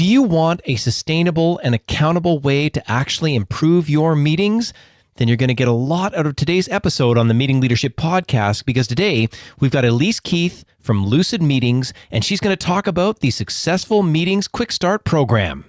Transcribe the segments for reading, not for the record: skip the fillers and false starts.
Do you want a sustainable and accountable way to actually improve your meetings? Then you're going to get a lot out of today's episode on the Meeting Leadership Podcast, because today we've got Elise Keith from Lucid Meetings, and she's going to talk about the Successful Meetings Quickstart Program.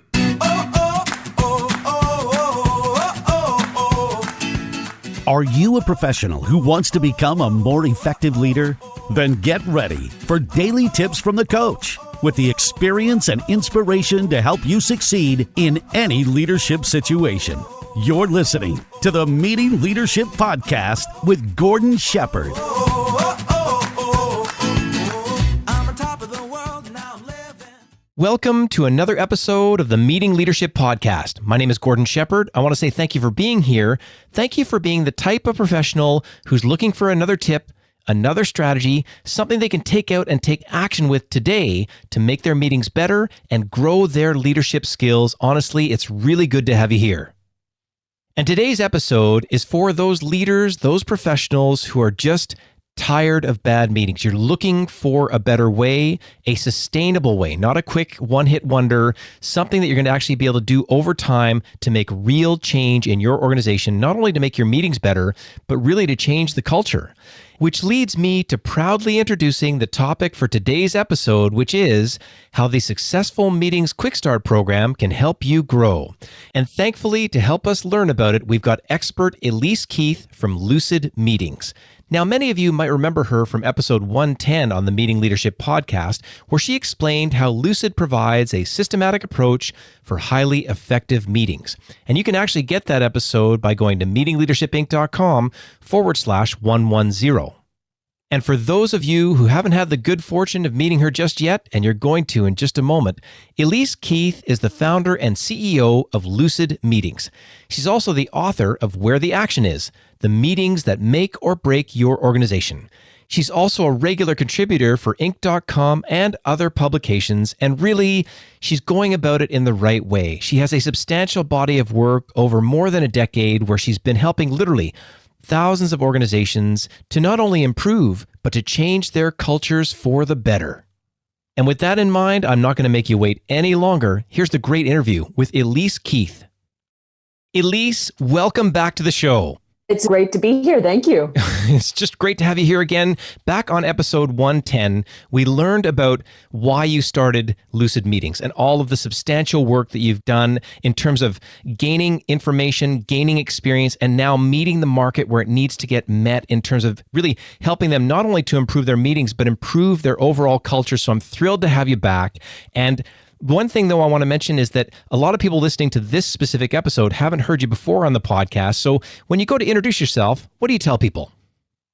Are you a professional who wants to become a more effective leader? Then get ready for daily tips from the coach with the experience and inspiration to help you succeed in any leadership situation. You're listening to the Meeting Leadership Podcast with Gordon Shepherd. Welcome to another episode of the Meeting Leadership Podcast. My name is Gordon Shepherd. I want to say thank you for being here. Thank you for being the type of professional who's looking for another tip, another strategy, something they can take out and take action with today to make their meetings better and grow their leadership skills. Honestly, it's really good to have you here. And today's episode is for those leaders, those professionals who are just tired of bad meetings. You're looking for a better way, a sustainable way, not a quick one-hit wonder, something that you're going to actually be able to do over time to make real change in your organization, not only to make your meetings better, but really to change the culture. Which leads me to proudly introducing the topic for today's episode, which is how the Successful Meetings Quickstart Program can help you grow. And thankfully, to help us learn about it, we've got expert Elise Keith from Lucid Meetings. Now, many of you might remember her from episode 110 on the Meeting Leadership Podcast, where she explained how Lucid provides a systematic approach for highly effective meetings. And you can actually get that episode by going to meetingleadershipinc.com/110. And for those of you who haven't had the good fortune of meeting her just yet, and you're going to in just a moment, Elise Keith is the founder and CEO of Lucid Meetings. She's also the author of Where the Action Is, the meetings that make or break your organization. She's also a regular contributor for Inc.com and other publications, and really, she's going about it in the right way. She has a substantial body of work over more than a decade where she's been helping literally thousands of organizations to not only improve, but to change their cultures for the better. And with that in mind, I'm not going to make you wait any longer. Here's the great interview with Elise Keith. Elise, welcome back to the show. It's great to be here. Thank you. It's just great to have you here again. Back on episode 110, we learned about why you started Lucid Meetings and all of the substantial work that you've done in terms of gaining information, gaining experience, and now meeting the market where it needs to get met in terms of really helping them not only to improve their meetings, but improve their overall culture. So I'm thrilled to have you back. And one thing, though, I want to mention is that a lot of people listening to this specific episode haven't heard you before on the podcast. So when you go to introduce yourself, what do you tell people?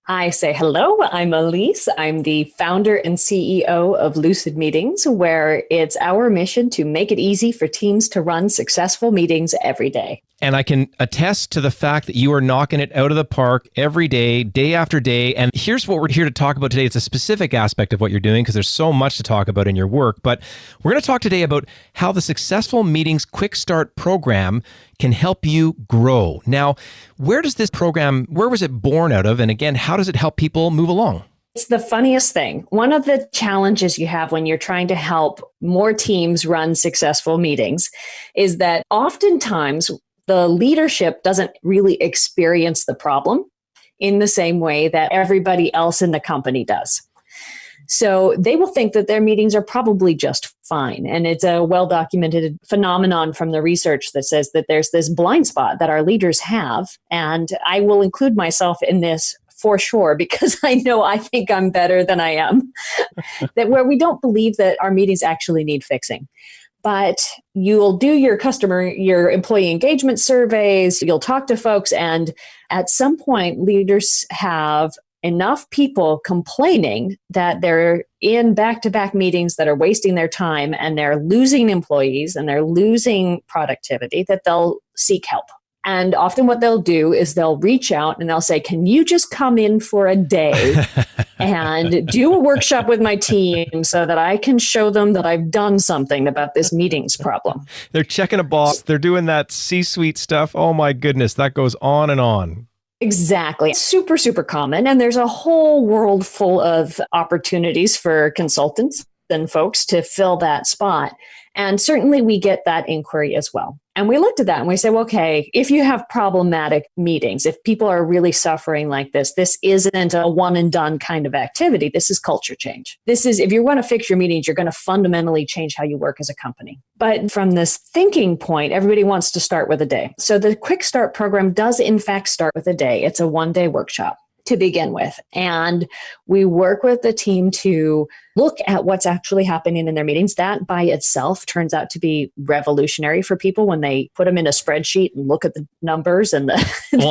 I say hello. I'm Elise. I'm the founder and CEO of Lucid Meetings, where it's our mission to make it easy for teams to run successful meetings every day. And I can attest to the fact that you are knocking it out of the park every day, day after day. And here's what we're here to talk about today. It's a specific aspect of what you're doing because there's so much to talk about in your work. But we're going to talk today about how the Successful Meetings Quickstart Program can help you grow. Now, where was it born out of? And again, how does it help people move along? It's the funniest thing. One of the challenges you have when you're trying to help more teams run successful meetings is that oftentimes the leadership doesn't really experience the problem in the same way that everybody else in the company does. So they will think that their meetings are probably just fine. And it's a well-documented phenomenon from the research that says that there's this blind spot that our leaders have. And I will include myself in this for sure, because I think I'm better than I am, that where we don't believe that our meetings actually need fixing. But you'll do your employee engagement surveys, you'll talk to folks, and at some point, leaders have enough people complaining that they're in back-to-back meetings that are wasting their time and they're losing employees and they're losing productivity that they'll seek help. And often what they'll do is they'll reach out and they'll say, can you just come in for a day and do a workshop with my team so that I can show them that I've done something about this meetings problem? They're checking a box. They're doing that C-suite stuff. Oh my goodness, that goes on and on. Exactly. Super, super common. And there's a whole world full of opportunities for consultants and folks to fill that spot. And certainly we get that inquiry as well. And we looked at that and we said, well, okay, if you have problematic meetings, if people are really suffering like this isn't a one and done kind of activity. This is culture change. This is, if you want to fix your meetings, you're going to fundamentally change how you work as a company. But from this thinking point, everybody wants to start with a day. So the Quick Start program does in fact start with a day. It's a 1-day workshop to begin with. And we work with the team to look at what's actually happening in their meetings. That by itself turns out to be revolutionary for people when they put them in a spreadsheet and look at the numbers and the,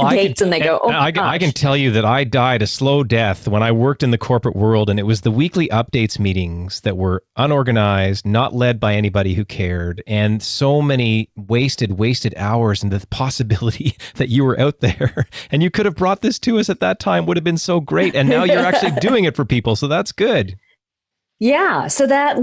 dates and they go, oh, I can tell you that I died a slow death when I worked in the corporate world, and it was the weekly updates meetings that were unorganized, not led by anybody who cared, and so many wasted hours, and the possibility that you were out there and you could have brought this to us at that time would have been so great. And now you're actually doing it for people. So that's good. Yeah. So that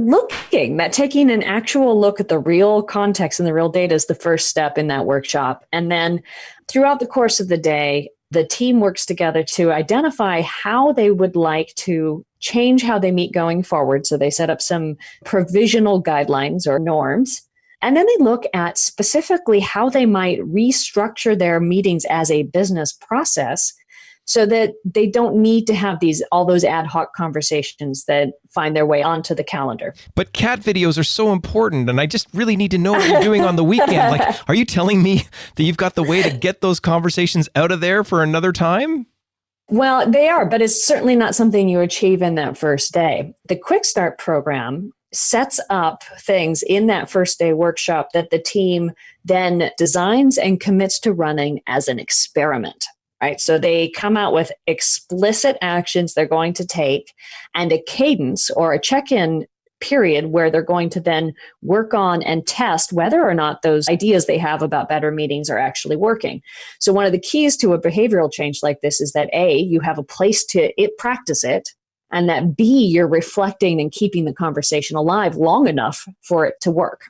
taking an actual look at the real context and the real data is the first step in that workshop. And then throughout the course of the day, the team works together to identify how they would like to change how they meet going forward. So they set up some provisional guidelines or norms. And then they look at specifically how they might restructure their meetings as a business process so that they don't need to have all those ad hoc conversations that find their way onto the calendar. But cat videos are so important, and I just really need to know what you're doing on the weekend. Like, are you telling me that you've got the way to get those conversations out of there for another time? Well, they are, but it's certainly not something you achieve in that first day. The Quick Start program sets up things in that first day workshop that the team then designs and commits to running as an experiment. Right? So they come out with explicit actions they're going to take and a cadence or a check-in period where they're going to then work on and test whether or not those ideas they have about better meetings are actually working. So one of the keys to a behavioral change like this is that A, you have a place to practice it, and that B, you're reflecting and keeping the conversation alive long enough for it to work.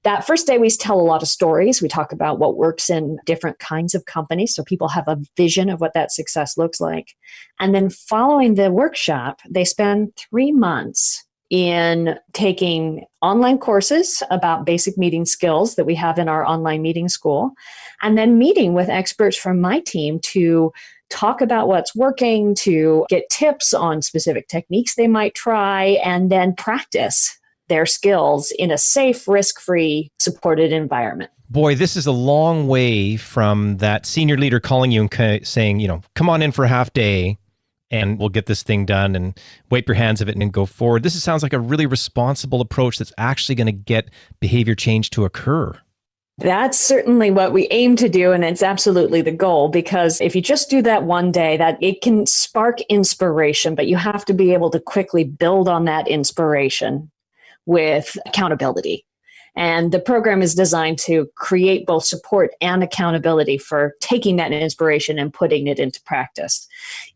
That first day, we tell a lot of stories. We talk about what works in different kinds of companies so people have a vision of what that success looks like. And then following the workshop, they spend 3 months in taking online courses about basic meeting skills that we have in our online meeting school, and then meeting with experts from my team to talk about what's working, to get tips on specific techniques they might try, and then practice their skills in a safe, risk-free, supported environment. Boy, this is a long way from that senior leader calling you and saying, come on in for a half day and we'll get this thing done and wipe your hands of it and go forward. This sounds like a really responsible approach that's actually going to get behavior change to occur. That's certainly what we aim to do, and it's absolutely the goal, because if you just do that one day, that it can spark inspiration, but you have to be able to quickly build on that inspiration with accountability. And the program is designed to create both support and accountability for taking that inspiration and putting it into practice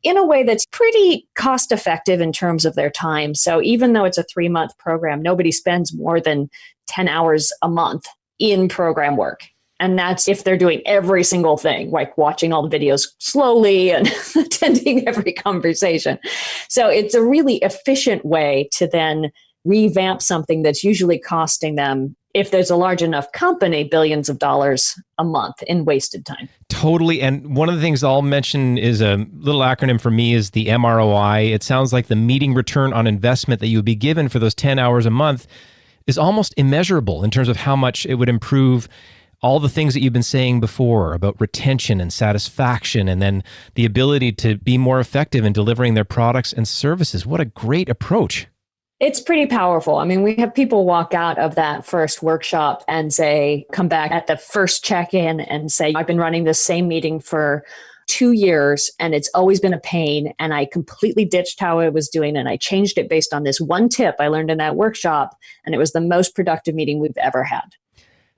in a way that's pretty cost effective in terms of their time. So even though it's a 3-month program, nobody spends more than 10 hours a month in program work. And that's if they're doing every single thing, like watching all the videos slowly and attending every conversation. So it's a really efficient way to then revamp something that's usually costing them, if there's a large enough company, billions of dollars a month in wasted time. Totally. And one of the things I'll mention is a little acronym for me is the MROI. It sounds like the meeting return on investment that you would be given for those 10 hours a month is almost immeasurable in terms of how much it would improve all the things that you've been saying before about retention and satisfaction, and then the ability to be more effective in delivering their products and services. What a great approach. It's pretty powerful. I mean, we have people walk out of that first workshop and come back at the first check-in and say, I've been running this same meeting for 2 years and it's always been a pain, and I completely ditched how I was doing and I changed it based on this one tip I learned in that workshop, and it was the most productive meeting we've ever had.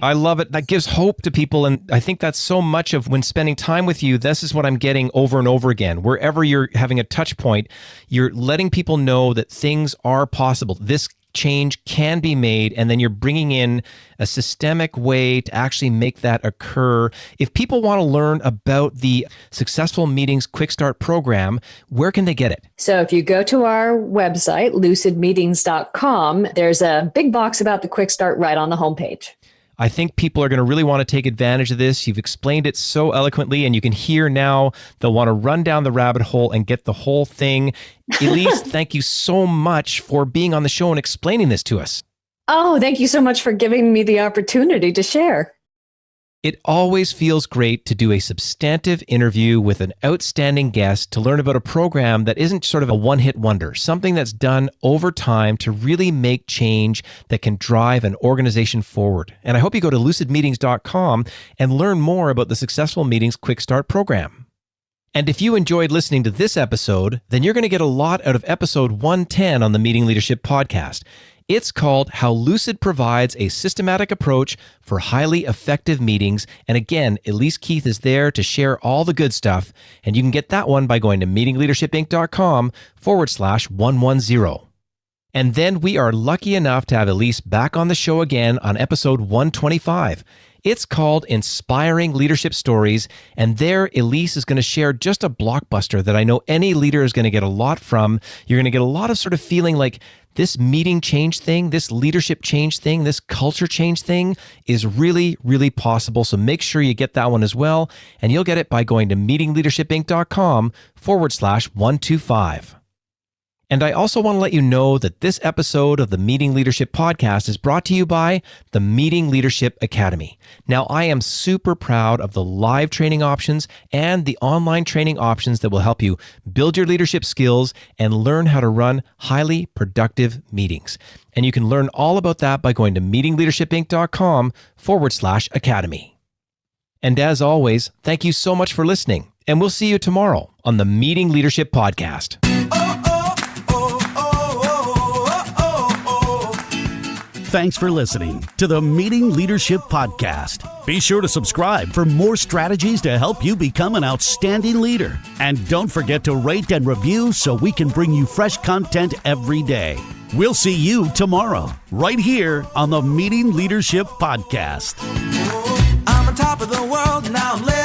I love it. That gives hope to people. And I think that's so much of when spending time with you, this is what I'm getting over and over again. Wherever you're having a touch point, you're letting people know that things are possible. This change can be made, and then you're bringing in a systemic way to actually make that occur. If people want to learn about the Successful Meetings Quickstart Program, where can they get it? So if you go to our website, lucidmeetings.com, there's a big box about the Quickstart right on the homepage. I think people are going to really want to take advantage of this. You've explained it so eloquently, and you can hear now they'll want to run down the rabbit hole and get the whole thing. Elise, thank you so much for being on the show and explaining this to us. Oh, thank you so much for giving me the opportunity to share. It always feels great to do a substantive interview with an outstanding guest to learn about a program that isn't sort of a one-hit wonder, something that's done over time to really make change that can drive an organization forward. And I hope you go to lucidmeetings.com and learn more about the Successful Meetings Quickstart Program. And if you enjoyed listening to this episode, then you're going to get a lot out of episode 110 on the Meeting Leadership Podcast. It's called How Lucid Provides a Systematic Approach for Highly Effective Meetings. And again, Elise Keith is there to share all the good stuff. And you can get that one by going to meetingleadershipinc.com/110. And then we are lucky enough to have Elise back on the show again on episode 125. It's called Inspiring Leadership Stories, and there Elise is going to share just a blockbuster that I know any leader is going to get a lot from. You're going to get a lot of sort of feeling like this meeting change thing, this leadership change thing, this culture change thing is really, really possible. So make sure you get that one as well, and you'll get it by going to meetingleadershipinc.com/125. And I also want to let you know that this episode of the Meeting Leadership Podcast is brought to you by the Meeting Leadership Academy. Now, I am super proud of the live training options and the online training options that will help you build your leadership skills and learn how to run highly productive meetings. And you can learn all about that by going to meetingleadershipinc.com/academy. And as always, thank you so much for listening, and we'll see you tomorrow on the Meeting Leadership Podcast. Thanks for listening to the Meeting Leadership Podcast. Be sure to subscribe for more strategies to help you become an outstanding leader. And don't forget to rate and review so we can bring you fresh content every day. We'll see you tomorrow, right here on the Meeting Leadership Podcast. I'm on top of the world, now I'm living.